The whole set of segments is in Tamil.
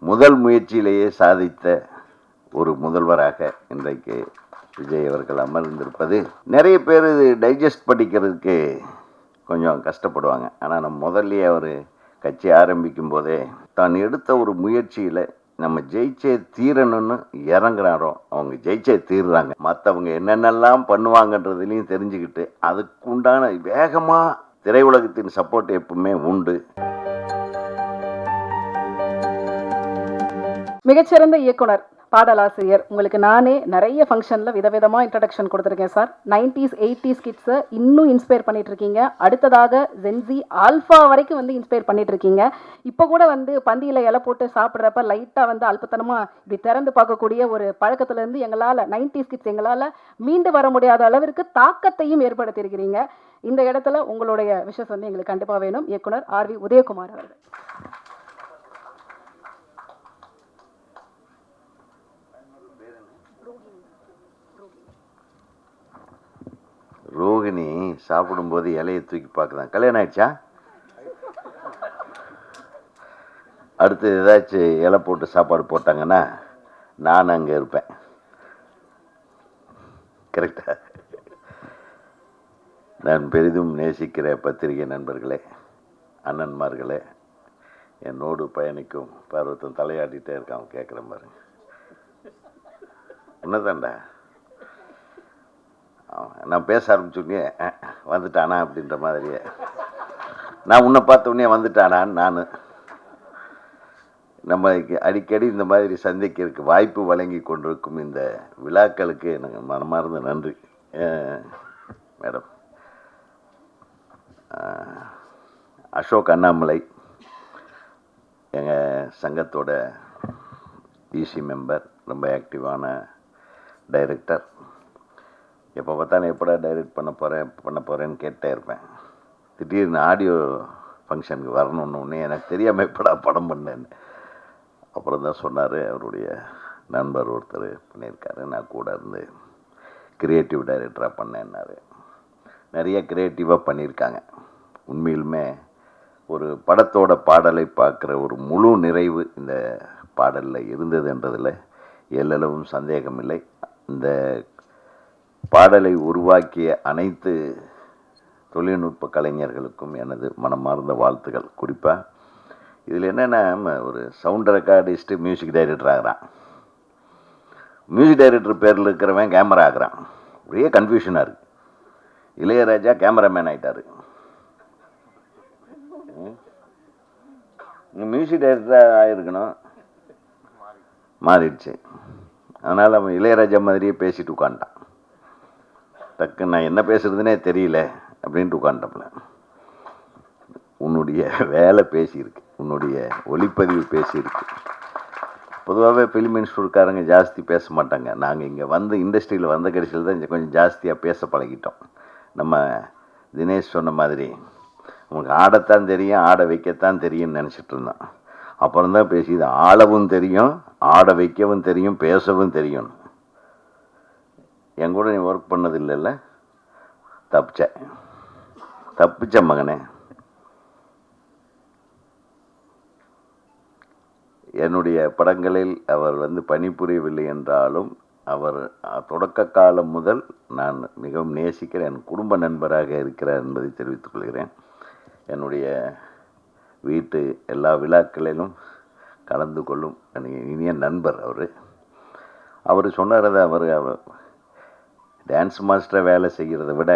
முதல் முயற்சியிலேயே சாதித்த ஒரு முதல்வராக இன்றைக்கு விஜய் அவர்கள் அமர்ந்திருப்பது நிறைய பேர் இது டைஜஸ்ட் பண்ணிக்கிறதுக்கு கொஞ்சம் கஷ்டப்படுவாங்க. ஆனால் நம்ம முதல்லையே அவர் கட்சி ஆரம்பிக்கும் போதே தான் எடுத்த ஒரு முயற்சியில் நம்ம ஜெயிச்சே தீரணும்னு இறங்குறாரோ அவங்க ஜெயிச்சே தீர்றாங்க. மற்றவங்க என்னென்னலாம் பண்ணுவாங்கன்றதுலையும் தெரிஞ்சுக்கிட்டு அதுக்குண்டான வேகமாக திரையுலகத்தின் சப்போர்ட் எப்பவுமே உண்டு. மிகச்சிறந்த இயக்குனர், பாடலாசிரியர். உங்களுக்கு நானே நிறைய ஃபங்க்ஷனில் விதவிதமாக இன்ட்ரடக்ஷன் கொடுத்துருக்கேன் சார். 90s 80s கிட்ஸை இன்னும் இன்ஸ்பயர் பண்ணிட்டு இருக்கீங்க. அடுத்ததாக ஜென்சி ஆல்ஃபா வரைக்கும் வந்து இன்ஸ்பயர் பண்ணிட்டு இருக்கீங்க. இப்போ கூட வந்து பந்தியில் இலை போட்டு சாப்பிட்றப்ப லைட்டாக வந்து அல்பத்தனமாக இப்படி திறந்து பார்க்கக்கூடிய ஒரு பழக்கத்துலேருந்து எங்களால் 90s கிட்ஸ் எங்களால் மீண்டு வர முடியாத அளவிற்கு தாக்கத்தையும் ஏற்படுத்தியிருக்கிறீங்க. இந்த இடத்துல உங்களுடைய விஷஸ் வந்து எங்களுக்கு கண்டிப்பாக வேணும். இயக்குனர் ஆர்.வி. உதயகுமார் அவர்கள். ரோகிணி சாப்பிடும்போது இலையை தூக்கி பார்க்குதான். கல்யாணம் ஆயிடுச்சா? அடுத்து ஏதாச்சும் இலை போட்டு சாப்பாடு போட்டாங்கன்னா நான் அங்கே இருப்பேன். கரெக்டா? நான் பெரிதும் நேசிக்கிற பத்திரிகை நண்பர்களே, அண்ணன்மார்களே, என்னோடு பயணிக்கும் பருவத்தம் தலையாட்டிகிட்டே இருக்கான். கேட்குறேன் பாருங்க. என்னதான்டா நான் பேச ஆரம்பிச்சுடனே வந்துட்டானா அப்படின்ற மாதிரியே நான் உன்னை பார்த்த உடனே வந்துட்டானான்னு நான் நம்ம அடிக்கடி இந்த மாதிரி சந்திக்கிறதுக்கு வாய்ப்பு வழங்கி கொண்டிருக்கும் இந்த விழாக்களுக்கு எனக்கு மனமார்ந்த நன்றி. மேடம் அசோக் அண்ணாமலை எங்கள் சங்கத்தோட இசி மெம்பர், ரொம்ப ஆக்டிவான டைரக்டர். எப்போ பார்த்தாலும் எப்படா டைரக்ட் பண்ண போகிறேன்னு கேட்டே இருப்பேன். திடீர்னு ஆடியோ ஃபங்க்ஷனுக்கு வரணுன்னு எனக்கு தெரியாமல் எப்படா படம் பண்ணேன்னு அப்புறம் தான் சொன்னார். அவருடைய நண்பர் ஒருத்தர் பண்ணியிருக்காரு, நான் கூட இருந்து கிரியேட்டிவ் டைரக்டராக பண்ணேன்னாரு. நிறைய க்ரியேட்டிவாக பண்ணியிருக்காங்க. உண்மையிலுமே ஒரு படத்தோட பாடலை பார்க்குற ஒரு முழு நிறைவு இந்த பாடலில் இருந்ததுன்றதில் எல்லளவும் சந்தேகமில்லை. இந்த பாடலை உருவாக்கிய அனைத்து தொழில்நுட்ப கலைஞர்களுக்கும் எனது மனமார்ந்த வாழ்த்துக்கள். குறிப்பாக இதில் என்னென்னா, ஒரு சவுண்ட் ரெக்கார்டிஸ்ட்டு மியூசிக் டைரக்டர் ஆகிறான். மியூசிக் டைரக்டர் பேரில் இருக்கிறவன் கேமரா ஆகிறான். ஒரே கன்ஃபியூஷனாக இருக்குது. இளையராஜா கேமராமேன் ஆகிட்டார். மியூசிக் டைரக்டராக ஆகிருக்கணும், மாறிடுச்சு. அதனால் அவன் இளையராஜா மாதிரியே பேசிட்டு உட்காந்துட்டான். டக்கு நான் என்ன பேசுறதுனே தெரியல அப்படின்ட்டு உட்காந்துட்டப்பல. உன்னுடைய வேலை பேசியிருக்கு, உன்னுடைய ஒளிப்பதிவு பேசியிருக்கு. பொதுவாகவே ஃபிலிம் இன்ஸ்டியூட்காரங்க ஜாஸ்தி பேச மாட்டாங்க. நாங்கள் இங்கே வந்து இண்டஸ்ட்ரியில் வந்த கடைசியில் தான் கொஞ்சம் ஜாஸ்தியாக பேச பழகிட்டோம். நம்ம தினேஷ் சொன்ன மாதிரி உனக்கு ஆடத்தான் தெரியும், ஆட வைக்கத்தான் தெரியும்னு நினச்சிட்டு இருந்தோம். அப்புறம் தான் பேசிது ஆளவும் தெரியும், ஆட வைக்கவும் தெரியும், பேசவும் தெரியும். என் கூட நீ ஒர்க் பண்ணது இல்லைல்ல? தப்பிச்ச மகனே. என்னுடைய படங்களில் அவர் வந்து பணிபுரியவில்லை என்றாலும் அவர் தொடக்க காலம் முதல் நான் மிகவும் நேசிக்கிற என் குடும்ப நண்பராக இருக்கிறார் என்பதை தெரிவித்துக் கொள்கிறேன். என்னுடைய வீட்டு எல்லா விழாக்களிலும் கலந்து கொள்ளும் இனிய நண்பர் அவர் சொன்னார். அவர் டான்ஸ் மாஸ்டரை வேலை செய்கிறத விட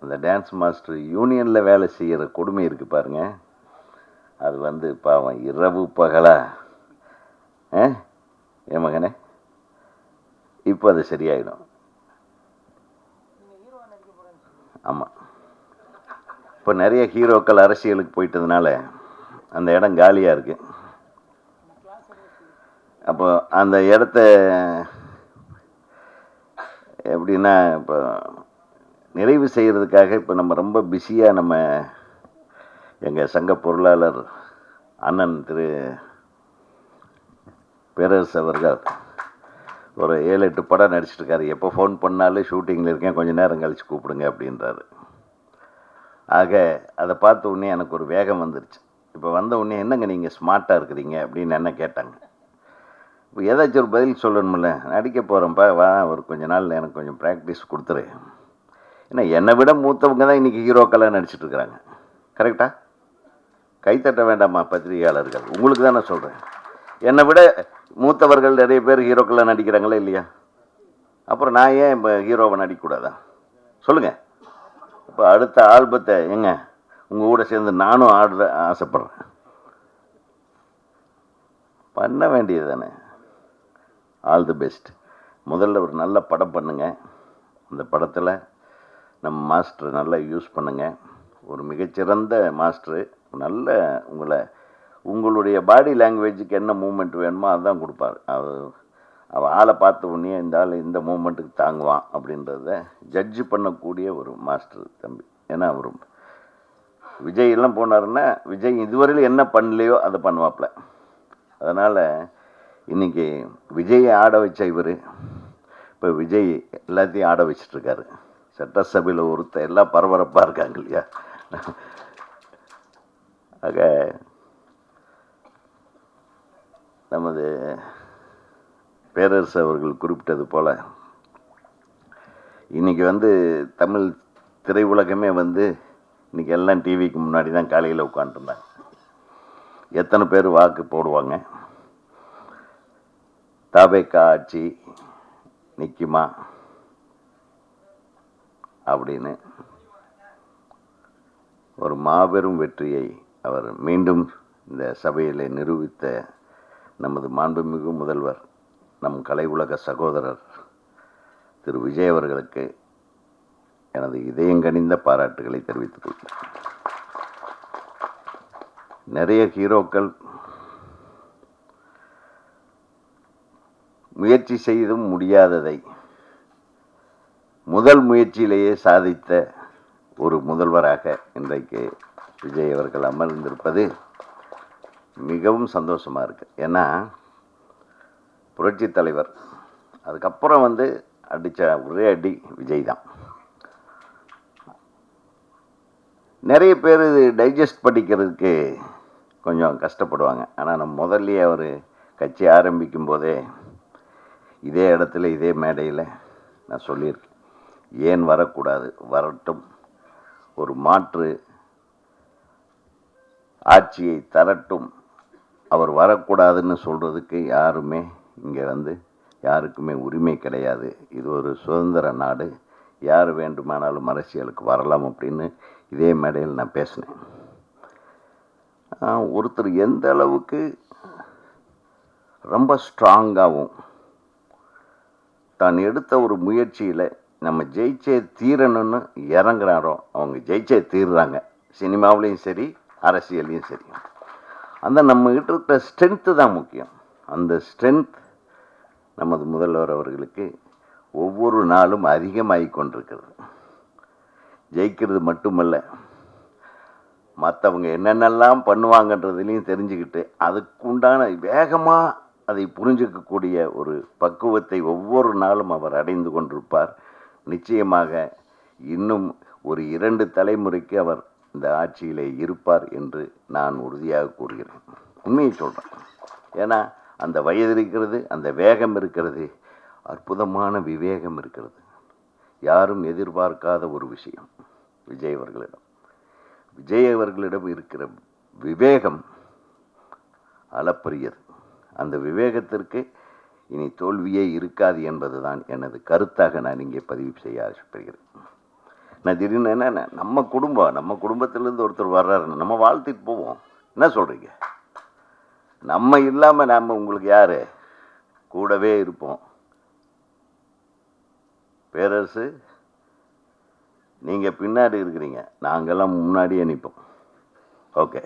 அந்த டான்ஸ் மாஸ்டர் யூனியனில் வேலை செய்கிற கொடுமை இருக்குது பாருங்க. அது வந்து பாவம் இரவு பகலா என் மகனே. இப்போ அது சரியாயிடும். ஆமாம், இப்போ நிறைய ஹீரோக்கள் அரசியலுக்கு போயிட்டதுனால அந்த இடம் காலியாக இருக்குது. அப்போ அந்த இடத்த எப்படின்னா இப்போ நிறைவு செய்கிறதுக்காக இப்போ நம்ம ரொம்ப பிஸியாக நம்ம எங்கள் சங்க பொருளாளர் அண்ணன் திரு பேரரசு அவர்கள் ஒரு 7-8 படம் நடிச்சிட்ருக்காரு. எப்போ ஃபோன் பண்ணாலும் ஷூட்டிங்கில் இருக்கேன், கொஞ்சம் நேரம் கழித்து கூப்பிடுங்க அப்படின்றாரு. ஆக அதை பார்த்த உடனே எனக்கு ஒரு வேகம் வந்துருச்சு. இப்போ வந்த உடனே என்னங்க நீங்கள் ஸ்மார்ட்டாக இருக்கிறீங்க அப்படின்னு என்ன கேட்டாங்க. இப்போ ஏதாச்சும் ஒரு பதில் சொல்லணுமில்ல. நடிக்க போகிறேன்ப்பா, வா ஒரு கொஞ்ச நாள் எனக்கு கொஞ்சம் ப்ராக்டிஸ் கொடுத்துரு. ஏன்னா என்னை விட மூத்தவங்க தான் இன்றைக்கி ஹீரோக்கெல்லாம் நடிச்சிட்டு இருக்கிறாங்க. கரெக்டா? கைத்தட்ட வேண்டாமா பத்திரிகையாளர்கள்? உங்களுக்கு தான் நான் சொல்கிறேன். என்னை விட மூத்தவர்கள் நிறைய பேர் ஹீரோக்கெல்லாம் நடிக்கிறாங்களா இல்லையா? அப்புறம் நான் ஏன் இப்போ ஹீரோவை நடிக்கக்கூடாதா? சொல்லுங்கள். இப்போ அடுத்த ஆல்பத்தை ஏங்க உங்கள் கூட சேர்ந்து நானும் ஆடுற ஆசைப்பட்றேன். பண்ண வேண்டியது தானே. All the best. முதல்ல ஒரு நல்ல படம் பண்ணுங்க. அந்த படத்தில் நம்ம மாஸ்டரை நல்லா யூஸ் பண்ணுங்க. ஒரு மிகச்சிறந்த மாஸ்டரு. நல்ல உங்களுடைய பாடி லாங்குவேஜுக்கு என்ன மூமெண்ட் வேணுமோ அதுதான் கொடுப்பார். அவள் ஆளை பார்த்த உடனே இந்த ஆள் இந்த மூமெண்ட்டுக்கு தாங்குவான் அப்படின்றத ஜட்ஜு பண்ணக்கூடிய ஒரு மாஸ்டர் தம்பி. ஏன்னா அவர் விஜய் எல்லாம் போனாருன்னா விஜய் இதுவரையில் என்ன பண்ணலையோ அதை பண்ணுவாப்புல. அதனால் இன்றைக்கி விஜயை ஆட வச்ச இவர் இப்போ விஜய் எல்லாத்தையும் ஆட வச்சிட்ருக்காரு. சட்டசபையில் எல்லாம் பரபரப்பாக இருக்காங்க இல்லையா? ஆக நமது பேரரசு அவர்கள் குறிப்பிட்டது போல் இன்றைக்கி தமிழ் திரையுலகமே இன்றைக்கி எல்லாம் டிவிக்கு முன்னாடி தான் காலையில் உட்காந்துருந்தாங்க. எத்தனை பேர் வாக்கு போடுவாங்க, தபேக்கா ஆட்சி நிற்குமா அப்படின்னு ஒரு மாபெரும் வெற்றியை அவர் மீண்டும் இந்த சபையில் நிரூபித்த நமது மாண்புமிகு முதல்வர், நம் கலை உலக சகோதரர் திரு விஜய் அவர்களுக்கு எனது இதயங்கனிந்த பாராட்டுகளை தெரிவித்துக் கொள்கிறேன். நிறைய ஹீரோக்கள் முயற்சி செய்தும் முடியாததை முதல் முயற்சியிலேயே சாதித்த ஒரு முதல்வராக இன்றைக்கு விஜய் அவர்கள் அமர்ந்திருப்பது மிகவும் சந்தோஷமாக இருக்குது. ஏன்னா புரட்சி தலைவர் அதுக்கப்புறம் அடித்த ஒரே அடி விஜய் தான். நிறைய பேர் இது டைஜஸ்ட் பண்ணிக்கிறதுக்கு கொஞ்சம் கஷ்டப்படுவாங்க. ஆனால் நம்ம முதல்லையே அவர் கட்சி ஆரம்பிக்கும் போதே இதே இடத்துல இதே மேடையில் நான் சொல்லியிருக்கேன், ஏன் வரக்கூடாது, வரட்டும், ஒரு மாற்று ஆட்சியை தரட்டும், அவர் வரக்கூடாதுன்னு சொல்கிறதுக்கு யாருமே இங்கே யாருக்குமே உரிமை கிடையாது. இது ஒரு சுதந்திர நாடு, யார் வேண்டுமானாலும் அரசியலுக்கு வரலாம் அப்படின்னு இதே மேடையில் நான் பேசினேன். ஒருத்தர் எந்த அளவுக்கு ரொம்ப ஸ்ட்ராங்காகவும் தான் எடுத்த ஒரு முயற்சியில் நம்ம ஜெயிச்சே தீரணும்னு இறங்குறாரோ அவங்க ஜெயிச்சே தீர்றாங்க. சினிமாவிலையும் சரி அரசியல்லையும் சரி. அந்த நம்மகிட்ட இருக்கிற ஸ்ட்ரென்த்து தான் முக்கியம். அந்த ஸ்ட்ரென்த் நமது முதல்வர் அவர்களுக்கு ஒவ்வொரு நாளும் அதிகமாகி கொண்டிருக்கிறது. ஜெயிக்கிறது மட்டுமல்ல, மற்றவங்க என்னென்னலாம் பண்ணுவாங்கன்றதுலையும் தெரிஞ்சுக்கிட்டு அதுக்குண்டான வேகமாக அதை புரிஞ்சிக்கக்கூடிய ஒரு பக்குவத்தை ஒவ்வொரு நாளும் அவர் அடைந்து கொண்டிருப்பார். நிச்சயமாக இன்னும் ஒரு 2 தலைமுறைக்கு அவர் இந்த ஆட்சியிலே இருப்பார் என்று நான் உறுதியாக கூறுகிறேன். உண்மையை சொல்கிறேன். ஏன்னா அந்த வயது இருக்கிறது, அந்த வேகம் இருக்கிறது, அற்புதமான விவேகம் இருக்கிறது. யாரும் எதிர்பார்க்காத ஒரு விஷயம் விஜய் அவர்களிடம் இருக்கிற விவேகம் அளப்பரியது. அந்த விவேகத்திற்கு இனி தோல்வியே இருக்காது என்பதுதான் எனது கருத்தாக நான் இங்கே பதிவு செய்ய ஆசைப்படுகிறேன். நான் திடீர்னு என்ன, நம்ம குடும்பத்திலேருந்து ஒருத்தர் வர்றாருன்னு நம்ம வாழ்த்திட்டு போவோம். என்ன சொல்கிறீங்க? நம்ம இல்லாமல் நாம் உங்களுக்கு யார்? கூடவே இருப்போம். பேரரசு, நீங்கள் பின்னாடி இருக்கிறீங்க, நாங்கள்லாம் முன்னாடியே நிற்போம். ஓகே.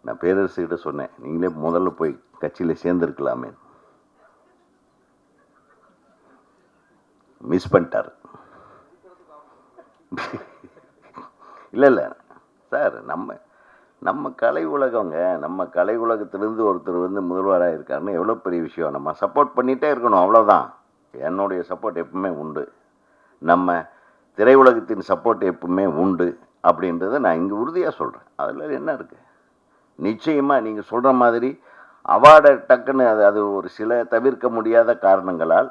நான் பேரரசுகிட்ட சொன்னேன், நீங்களே முதல்ல போய் கட்சியில் சேர்ந்துருக்கலாமே. மிஸ் பண்ணிட்டார். இல்லை சார், நம்ம கலை உலகங்க, நம்ம கலை உலகத்திலேருந்து ஒருத்தர் முதல்வராக இருக்காருன்னு எவ்வளோ பெரிய விஷயம். நம்ம சப்போர்ட் பண்ணிகிட்டே இருக்கணும், அவ்வளோதான். என்னுடைய சப்போர்ட் எப்பவுமே உண்டு, நம்ம திரையுலகத்தின் சப்போர்ட் எப்பவுமே உண்டு. அப்படின்றத நான் இங்கே உறுதியாக சொல்கிறேன். அதில் என்ன இருக்குது? நிச்சயமாக நீங்கள் சொல்கிற மாதிரி அவார்டை டக்குன்னு அது ஒரு சில தவிர்க்க முடியாத காரணங்களால்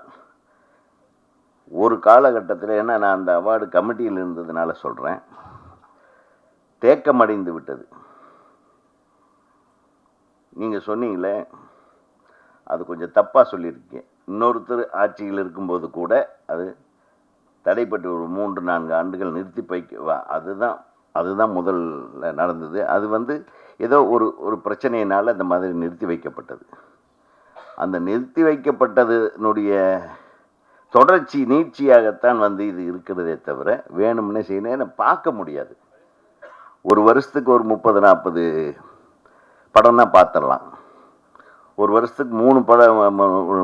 ஒரு காலகட்டத்தில், ஏன்னா நான் அந்த அவார்டு கமிட்டியில் இருந்ததுனால சொல்கிறேன், தேக்கமடைந்து விட்டது. நீங்கள் சொன்னீங்களே, அது கொஞ்சம் தப்பாக சொல்லியிருக்கீங்க. இன்னொருத்தர் ஆட்சியில் இருக்கும்போது கூட அது தடைப்பட்டு ஒரு 3-4 ஆண்டுகள் நிறுத்தி வைக்க, அதுதான் முதல்ல நடந்தது. அது ஏதோ ஒரு பிரச்சனையினால் அந்த மாதிரி நிறுத்தி வைக்கப்பட்டது. அந்த நிறுத்தி வைக்கப்பட்டதுனுடைய தொடர்ச்சி நீட்சியாகத்தான் இது இருக்கிறதே தவிர வேணும்னே செய்யணும் பார்க்க முடியாது. ஒரு வருஷத்துக்கு ஒரு 30-40 படம் தான் பார்த்துடலாம். ஒரு வருஷத்துக்கு 3 படம்,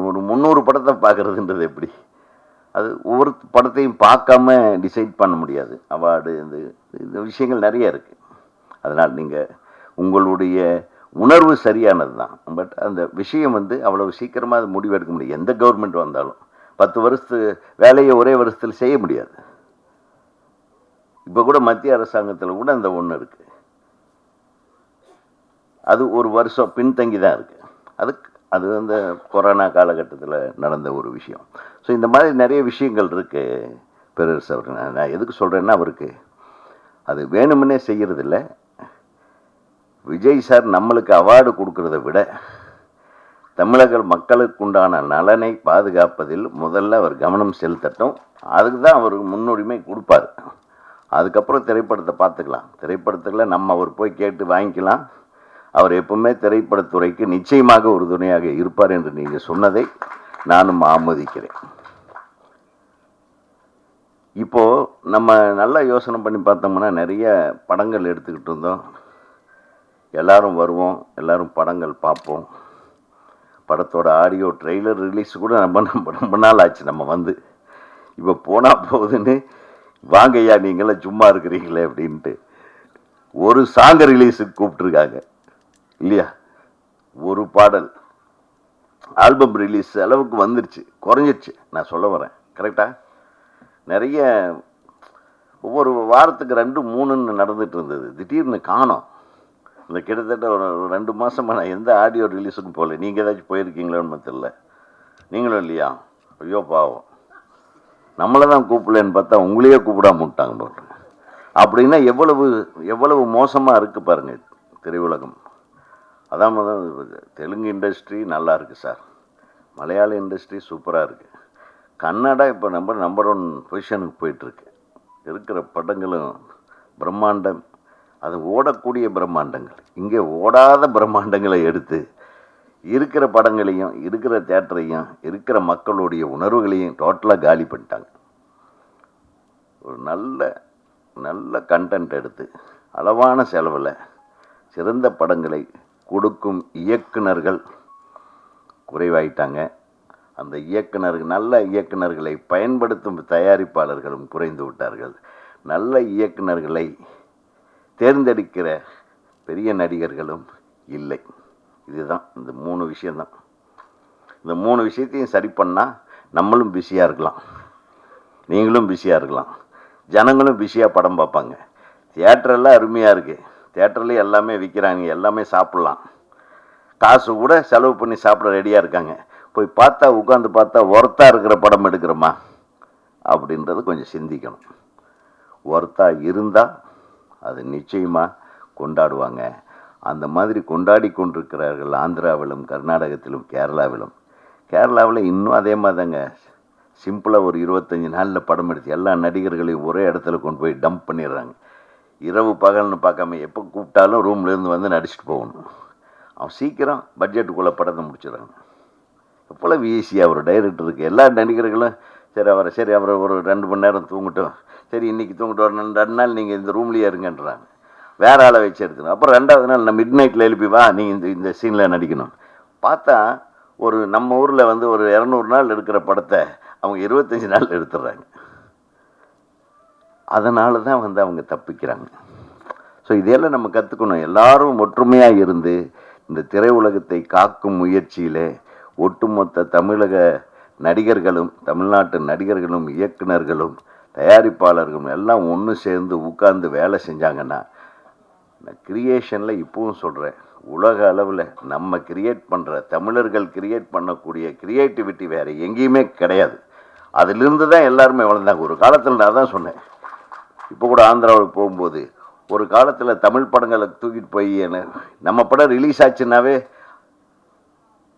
ஒரு 300 படத்தை பார்க்குறதுன்றது எப்படி? அது ஒவ்வொரு படத்தையும் பார்க்காம டிசைட் பண்ண முடியாது. அவார்டு இந்த விஷயங்கள் நிறைய இருக்குது. அதனால் நீங்கள் உங்களுடைய உணர்வு சரியானது தான். பட் அந்த விஷயம் அவ்வளவு சீக்கிரமாக அது முடிவெடுக்க முடியாது. எந்த கவர்மெண்ட் வந்தாலும் 10 வருஷத்து வேலையை ஒரே வருஷத்தில் செய்ய முடியாது. இப்போ கூட மத்திய அரசாங்கத்தில் கூட அந்த ஒன்று இருக்குது. அது ஒரு வருஷம் பின்தங்கி தான் இருக்குது. அது கொரோனா காலகட்டத்தில் நடந்த ஒரு விஷயம். ஸோ இந்த மாதிரி நிறைய விஷயங்கள் இருக்குது. பெருசு அவர் நான் எதுக்கு சொல்கிறேன்னா, அவருக்கு அது வேணுமுன்னே செய்கிறதில்ல. விஜய் சார் நம்மளுக்கு அவார்டு கொடுக்கறத விட தமிழக மக்களுக்குண்டான நலனை பாதுகாப்பதில் முதல்ல அவர் கவனம் செலுத்தட்டும். அதுக்கு தான் அவர் முன்னுரிமை கொடுப்பார். அதுக்கப்புறம் திரைப்படத்தை பார்த்துக்கலாம். திரைப்படத்தில் நம்ம அவர் போய் கேட்டு வாங்கிக்கலாம். அவர் எப்பவுமே திரைப்படத்துறைக்கு நிச்சயமாக உறுதுணையாக இருப்பார் என்று நீங்கள் சொன்னதை நானும் ஆமோதிக்கிறேன். இப்போது நம்ம நல்லா யோசனை பண்ணி பார்த்தோம்னா நிறைய படங்கள் எடுத்துக்கிட்டு இருந்தோம். எல்லாரும் வருவோம், எல்லாரும் படங்கள் பார்ப்போம். படத்தோட ஆடியோ ட்ரெய்லர் ரிலீஸ் கூட ரொம்ப நாள் ஆச்சு. நம்ம இப்போ போனால் போகுதுன்னு வாங்க ஐயா நீங்களாம் சும்மா இருக்கிறீங்களே அப்படின்ட்டு ஒரு சாங் ரிலீஸுக்கு கூப்பிட்ருக்காங்க இல்லையா? ஒரு பாடல் ஆல்பம் ரிலீஸ் அளவுக்கு வந்துருச்சு, குறைஞ்சிருச்சு. நான் சொல்ல வரேன் கரெக்டாக. நிறைய ஒவ்வொரு வாரத்துக்கு 2-3ன்னு நடந்துட்டு இருந்தது. திடீர்னு காணோம். இந்த கிட்டத்தட்ட ஒரு 2 மாதமாக நான் எந்த ஆடியோ ரிலீஸுக்கும் போகல. நீங்கள் ஏதாச்சும் போயிருக்கீங்களோன்னு தெரியல. நீங்களும் இல்லையா? ஐயோ பாவம், நம்மளை தான் கூப்பிடலன்னு பார்த்தா உங்களையே கூப்பிடாம விட்டாங்க போட்டு. அப்படின்னா எவ்வளவு மோசமாக இருக்குது பாருங்கள் திரையுலகம். அதான் தெலுங்கு இண்டஸ்ட்ரி நல்லா இருக்குது சார். மலையாள இண்டஸ்ட்ரி சூப்பராக இருக்குது. கன்னடா இப்போ நம்பர் 1 பொசிஷனுக்கு போயிட்டுருக்கு. இருக்கிற படங்களும் பிரம்மாண்டம். அது ஓடக்கூடிய பிரம்மாண்டங்கள். இங்கே ஓடாத பிரம்மாண்டங்களை எடுத்து இருக்கிற படங்களையும் இருக்கிற தியேட்டரையும் இருக்கிற மக்களுடைய உணர்வுகளையும் டோட்டலாக காலி பண்ணிட்டாங்க. ஒரு நல்ல கண்டென்ட் எடுத்து அளவான செலவில் சிறந்த படங்களை கொடுக்கும் இயக்குனர்கள் குறைவாயிட்டாங்க. அந்த நல்ல இயக்குனர்களை பயன்படுத்தும் தயாரிப்பாளர்களும் குறைந்து விட்டார்கள். நல்ல இயக்குனர்களை தேர்ந்தெடுக்கிற பெரிய நடிகர்களும் இல்லை. இதுதான் இந்த 3 விஷயம்தான். இந்த 3 விஷயத்தையும் சரி பண்ணால் நம்மளும் பிஸியாக இருக்கலாம், நீங்களும் பிஸியாக இருக்கலாம், ஜனங்களும் பிஸியாக படம் பார்ப்பாங்க. தியேட்டரெல்லாம் அருமையாக இருக்குது. தியேட்டர்லேயும் எல்லாமே விற்கிறாங்க, எல்லாமே சாப்பிட்லாம். காசு கூட செலவு பண்ணி சாப்பிட ரெடியாக இருக்காங்க. போய் பார்த்தா உட்காந்து பார்த்தா ஒர்த்தாக இருக்கிற படம் எடுக்கிறோமா அப்படின்றது கொஞ்சம் சிந்திக்கணும். ஒர்த்தாக இருந்தால் அது நிச்சயமாக கொண்டாடுவாங்க. அந்த மாதிரி கொண்டாடி கொண்டிருக்கிறார்கள் ஆந்திராவிலும் கர்நாடகத்திலும் கேரளாவிலும். கேரளாவில் இன்னும் அதே மாதிரி தாங்க. சிம்பிளாக ஒரு 25 நாளில் படம் எடுத்து எல்லா நடிகர்களையும் ஒரே இடத்துல கொண்டு போய் டம்ப் பண்ணிடுறாங்க. இரவு பகல்னு பார்க்காம எப்போ கூப்பிட்டாலும் ரூம்லேருந்து நடிச்சுட்டு போகணும். அவன் சீக்கிரம் பட்ஜெட்டுக்குள்ளே படத்தை முடிச்சிடறாங்க. எவ்வளவு ஈஸியாக ஒரு டைரக்டருக்கு. எல்லா நடிகர்களும் சரி அவரை ஒரு 2 மணி நேரம் தூங்கட்டும், சரி இன்றைக்கி தூங்கிட்டு வரணும், 2 நாள் நீங்கள் இந்த ரூம்லேயே இருங்கன்றாங்க. வேறு ஆளை வச்சு எடுத்துக்கணும். அப்புறம் 2வது நாள் நான் மிட் நைட்டில் எழுப்பி வா நீங்கள் இந்த சீனில் நடிக்கணும். பார்த்தா ஒரு நம்ம ஊரில் ஒரு 200 நாள் எடுக்கிற படத்தை அவங்க 25 நாள் எடுத்துடுறாங்க. அதனால தான் அவங்க தப்பிக்கிறாங்க. ஸோ இதையெல்லாம் நம்ம கற்றுக்கணும். எல்லாரும் ஒற்றுமையாக இருந்து இந்த திரையுலகத்தை காக்கும் முயற்சியில் ஒட்டுமொத்த தமிழக நடிகர்களும் தமிழ்நாட்டு நடிகர்களும் இயக்குனர்களும் தயாரிப்பாளர்கள் எல்லாம் ஒன்று சேர்ந்து உட்கார்ந்து வேலை செஞ்சாங்கன்னா, நான் கிரியேஷனில் இப்பவும் சொல்கிறேன், உலக அளவில் நம்ம கிரியேட் பண்ணுற தமிழர்கள் கிரியேட் பண்ணக்கூடிய கிரியேட்டிவிட்டி வேறு எங்கேயுமே கிடையாது. அதிலிருந்து தான் எல்லாருமே வளர்ந்தாங்க. ஒரு காலத்தில் நான் தான் சொன்னேன், இப்போ கூட ஆந்திராவில் போகும்போது ஒரு காலத்தில் தமிழ் படங்களை தூக்கிட்டு போய் நம்ம படம் ரிலீஸ் ஆச்சுன்னாவே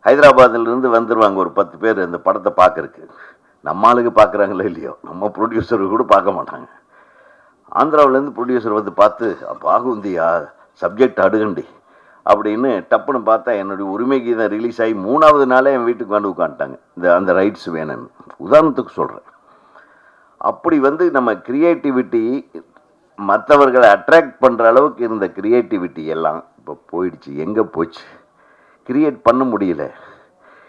ஹைதராபாத்திலிருந்து வந்துடுவாங்க ஒரு 10 பேர் அந்த படத்தை பார்க்கறக்கு. நம்ம ஆளுக்கு பார்க்குறாங்களோ இல்லையோ, நம்ம ப்ரொடியூசருக்கு கூட பார்க்க மாட்டாங்க. ஆந்திராவிலேருந்து ப்ரொடியூசர் வந்து பார்த்து, பாகுந்தியா சப்ஜெக்ட் அடுகண்டி அப்படின்னு டப்புன்னு பார்த்தா என்னுடைய உரிமை கீதம் ரிலீஸ் ஆகி 3வது நாளே என் வீட்டுக்கு வந்து உட்காந்துட்டாங்க. அந்த ரைட்ஸ் வேணும்னு உதாரணத்துக்கு சொல்கிறேன். அப்படி வந்து நம்ம கிரியேட்டிவிட்டி மற்றவர்களை அட்ராக்ட் பண்ணுற அளவுக்கு இருந்த கிரியேட்டிவிட்டி எல்லாம் இப்போ போயிடுச்சு. எங்கே போச்சு? கிரியேட் பண்ண முடியல.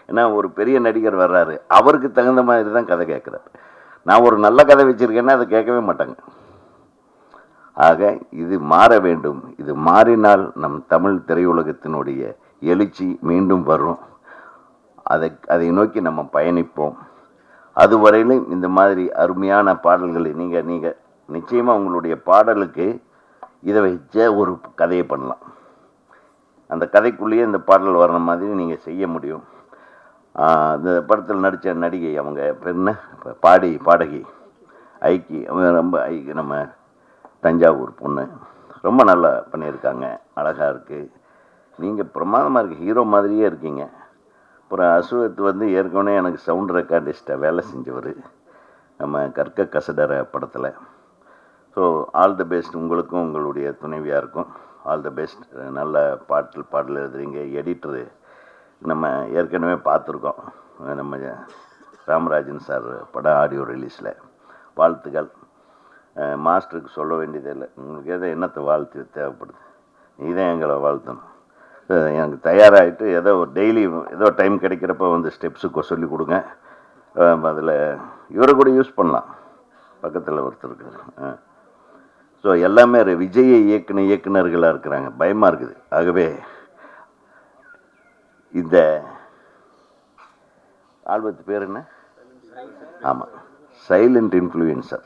ஏன்னா ஒரு பெரிய நடிகர் வர்றாரு, அவருக்கு தகுந்த மாதிரி தான் கதை கேட்குறாரு. நான் ஒரு நல்ல கதை வச்சுருக்கேன்னா அதை கேட்கவே மாட்டாங்க. ஆக இது மாற வேண்டும். இது மாறினால் நம் தமிழ் திரையுலகத்தினுடைய எழுச்சி மீண்டும் வரும். அதை நோக்கி நம்ம பயணிப்போம். அதுவரையிலும் இந்த மாதிரி அருமையான பாடல்களை நீங்கள் நிச்சயமாக உங்களுடைய பாடலுக்கு இதை வச்ச ஒரு கதையை பண்ணலாம். அந்த கதைக்குள்ளேயே இந்த பாடல் வர்ற மாதிரி நீங்கள் செய்ய முடியும். இந்த படத்தில் நடித்த நடிகை அவங்க பெண்ண பாடகி ஐக்கி, ரொம்ப நம்ம தஞ்சாவூர் பொண்ணு, ரொம்ப நல்லா பண்ணியிருக்காங்க. அழகாக இருக்குது. நீங்கள் பிரமாதமாக இருக்குது. ஹீரோ மாதிரியே இருக்கீங்க. அப்புறம் அசுவத் வந்து ஏற்கனவே எனக்கு சவுண்ட் ரெக்கார்டிஸ்ட்டாக வேலை செஞ்சவர் நம்ம கற்க கசடர படத்தில். ஸோ ஆல் தி பெஸ்ட் உங்களுக்கும் உங்களுடைய துணைவியாருக்கும். All the best. நல்ல பாடல் எழுதுறீங்க. எடிட்டரு நம்ம ஏற்கனவே பார்த்துருக்கோம். நம்ம ராமராஜன் சார் படம் ஆடியோ ரிலீஸில். வாழ்த்துக்கள். மாஸ்டருக்கு சொல்ல வேண்டியதில்லை. உங்களுக்கு என்னத்தை வாழ்த்து தேவைப்படுது, நீ தான் எங்களை வாழ்த்தணும். எனக்கு தயாராகிட்டு ஏதோ டெய்லி ஏதோ டைம் கிடைக்கிறப்ப வந்து ஸ்டெப்ஸுக்கு சொல்லி கொடுங்க. அதில் இவரை கூட யூஸ் பண்ணலாம், பக்கத்தில் ஒருத்தர் இருக்குது. ஸோ எல்லாமே விஜயை இயக்குனர்களாக இருக்கிறாங்க. பயமாக இருக்குது. ஆகவே இந்த ஆல்பத்து பேர் என்ன? ஆமாம், சைலண்ட் இன்ஃப்ளூயன்சர்.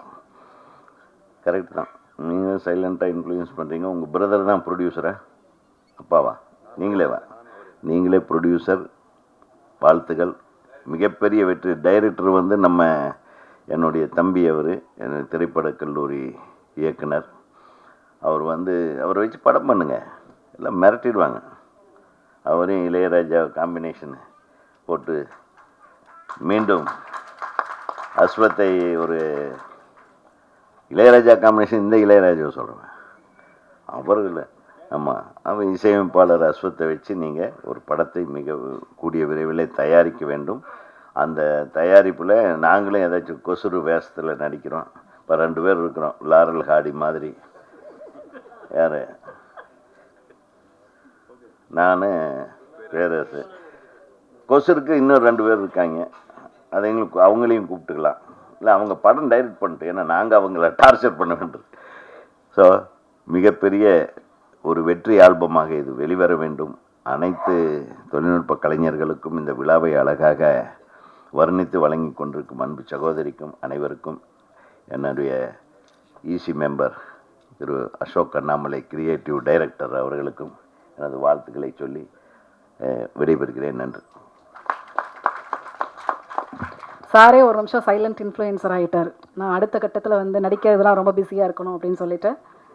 கரெக்ட் தான். நீங்கள் சைலண்ட்டாக இன்ஃப்ளூயன்ஸ் பண்ணுறீங்க. உங்கள் பிரதர் தான் ப்ரொடியூசரா? அப்பாவா? நீங்களே ப்ரொடியூசர். வாழ்த்துக்கள். மிகப்பெரிய வெற்றி. டைரக்டர் வந்து என்னுடைய தம்பி, அவர் திரைப்படக் கல்லூரி இயக்குனர். அவரை வச்சு படம் பண்ணுங்க, எல்லாம் மிரட்டிடுவாங்க. அவரையும் இளையராஜா காம்பினேஷன் போட்டு மீண்டும் அஸ்வத்தை ஒரு இளையராஜா காம்பினேஷன். இந்த இளையராஜாவை சொல்கிறேன், அவர்கள். ஆமாம், அவன் இசையமைப்பாளர் அஸ்வத்தை வச்சு நீங்கள் ஒரு படத்தை மிக கூடிய விரைவில் தயாரிக்க வேண்டும். அந்த தயாரிப்பில் நாங்களும் ஏதாச்சும் கொசுறு வேஷத்தில் நடிக்கிறோம். இப்போ 2 பேர் இருக்கிறோம், லாரல் ஹாடி மாதிரி. யார்? நான், பேரரசு. கொசுருக்கு இன்னும் 2 பேர் இருக்காங்க. அதை அவங்களையும் கூப்பிட்டுக்கலாம். இல்லை, அவங்க படம் டைரக்ட் பண்ணிட்டு, ஏன்னா நாங்கள் அவங்கள டார்ச்சர் பண்ண வேண்டியது. ஸோ மிகப்பெரிய ஒரு வெற்றி ஆல்பமாக இது வெளிவர வேண்டும். அனைத்து தொழில்நுட்ப கலைஞர்களுக்கும் இந்த விழாவை அழகாக வர்ணித்து வழங்கி கொண்டிருக்கும் அன்பு சகோதரிக்கும் அனைவருக்கும், என்னுடைய இசி மெம்பர் திரு அசோக் அண்ணாமலை கிரியேட்டிவ் டைரக்டர் அவர்களுக்கும் எனது வாழ்த்துக்களை சொல்லி விடைபெறுகிறேன். நன்றி. சாரே ஒரு நிமிஷம் சைலண்ட் இன்ஃப்ளூயன்சர் ஆகிட்டார். நான் அடுத்த கட்டத்தில் வந்து நடிக்கிறதுலாம் ரொம்ப பிஸியாக இருக்கணும் அப்படின்னு சொல்லிட்டு